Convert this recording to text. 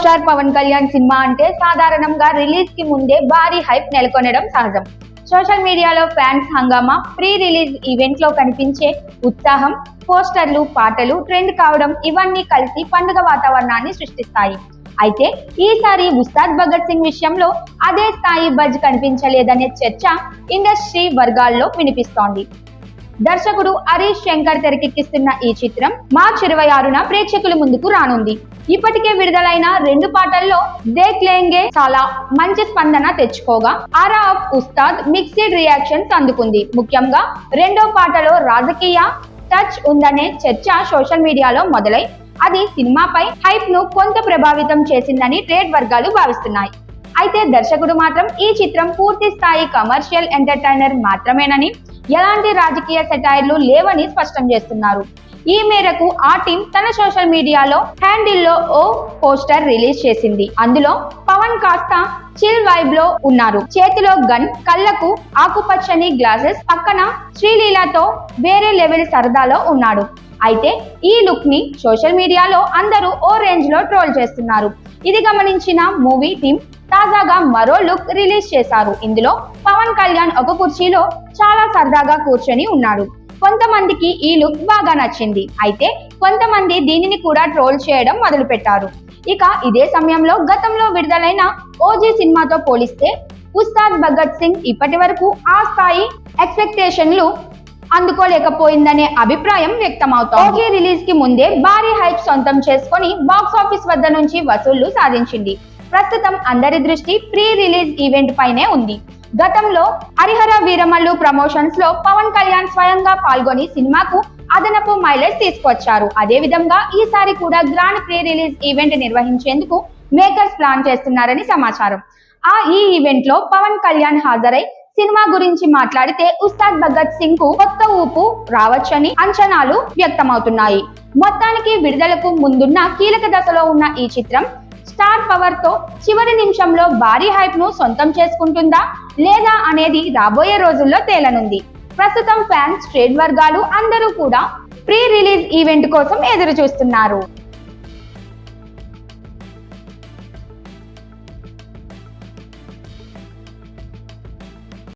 Star Pawan Kalyan cinema అంటే సాధారణంగా release కి ముందే భారీ హైప్ నెలకొనడం సహజం. సోషల్ మీడియాలో ఫ్యాన్స్ హంగామా, ప్రీ రిలీజ్ ఈవెంట్ లో కనిపించే ఉత్సాహం, పోస్టర్లు, పాటలు ట్రెండ్ కావడం ఇవన్నీ కలిసి పండుగ వాతావరణాన్ని సృష్టిస్తాయి. అయితే ఈసారి ఉస్తాద్ భగత్ సింగ్ విషయంలో అదే స్థాయి బజ్ కనిపించలేదనే చర్చ ఇండస్ట్రీ వర్గాల్లో వినిపిస్తోంది. దర్శకుడు హరీష్ శంకర్ తెరకెక్కిస్తున్న ఈ చిత్రం మార్చి 26న ప్రేక్షకుల ముందుకు రానుంది. ఇప్పటికే విడుదలైన 2 పాటల్లో దేఖ్ లేంగే చాలా మంచి స్పందన తెచ్చుకోగా, ఆరా ఆఫ్ ఉస్తాద్ మిక్స్డ్ రియాక్షన్స్ అందుకుంది. ముఖ్యంగా రెండో పాటలో రాజకీయ టచ్ ఉందనే చర్చ సోషల్ మీడియాలో మొదలై అది సినిమాపై హైప్ ను కొంత ప్రభావితం చేసిందని ట్రేడ్ వర్గాలు భావిస్తున్నాయి. అయితే దర్శకుడు మాత్రం ఈ చిత్రం పూర్తి స్థాయి కమర్షియల్ ఎంటర్టైనర్ మాత్రమేనని, ఎలాంటి రాజకీయ సెటైర్లు లేవని స్పష్టం చేస్తున్నారు. ఈ మేరకు ఆ టీం తన సోషల్ మీడియాలో హ్యాండిల్లో ఓ పోస్టర్ రిలీజ్ చేసింది. అందులో పవన్ కాస్త చిల్ వైబ్ లో ఉన్నారు. చేతిలో గన్, కళ్ళకు ఆకుపచ్చని గ్లాసెస్, పక్కన శ్రీలీలతో వేరే లెవెల్ సరదాలో ఉన్నాడు. అయితే ఈ లుక్ ని సోషల్ మీడియాలో అందరూ ఓ రేంజ్ లో ట్రోల్ చేస్తున్నారు. ఇది గమనించిన మూవీ టీం తాజాగా మరో లుక్ రిలీజ్ చేశారు. ఇందులో పవన్ కళ్యాణ్ ఒక కుర్చీలో చాలా సరదాగా కూర్చొని ఉన్నాడు. కొంతమందికి ఈ లుక్ బాగా నచ్చింది. అయితే కొంతమంది దీనిని కూడా ట్రోల్ చేయడం మొదలు పెట్టారు. ఇక ఇదే సమయంలో గతంలో విడుదలైన ఓజీ సినిమాతో పోలిస్తే ఉస్తాద్ భగత్ సింగ్ ఇప్పటి వరకు ఆ స్థాయి ఎక్స్పెక్టేషన్లు అందుకోలేకపోయిందనే అభిప్రాయం వ్యక్తమవుతోంది. ఓజీ రిలీజ్ కి ముందే భారీ హైప్ సొంతం చేసుకొని బాక్స్ ఆఫీస్ వద్ద నుంచి వసూళ్లు సాధించింది. ప్రస్తుతం అందరి దృష్టి ప్రీ రిలీజ్ ఈవెంట్ పైనే ఉంది. గతంలో హరిహర వీరమల్లు ప్రమోషన్స్ లో పవన్ కళ్యాణ్ స్వయంగా పాల్గొని సినిమాకు అదనపు మైలేజ్ తీసుకొచ్చారు. అదే విధంగా ఈసారి కూడా గ్రాండ్ ప్రీ రిలీజ్ ఈవెంట్ నిర్వహించేందుకు మేకర్స్ ప్లాన్ చేస్తున్నారని సమాచారం. ఈ ఈవెంట్ లో పవన్ కళ్యాణ్ హాజరై సినిమా గురించి మాట్లాడితే ఉస్తాద్ భగత్ సింగ్ కు కొత్త ఊపు రావచ్చని అంచనాలు వ్యక్తమవుతున్నాయి. మొత్తానికి విడుదలకు ముందున్న కీలక దశలో ఉన్న ఈ చిత్రం స్టార్ పవర్ తో చివరి నిమిషంలో భారీ హైప్ ను సొంతం చేసుకుంటుందా లేదా అనేది రాబోయే రోజుల్లో తేలనుంది. ప్రస్తుతం ఫ్యాన్స్, ట్రేడ్ వర్గాలు అందరూ కూడా ప్రీ రిలీజ్ ఈవెంట్ కోసం ఎదురు చూస్తున్నారు.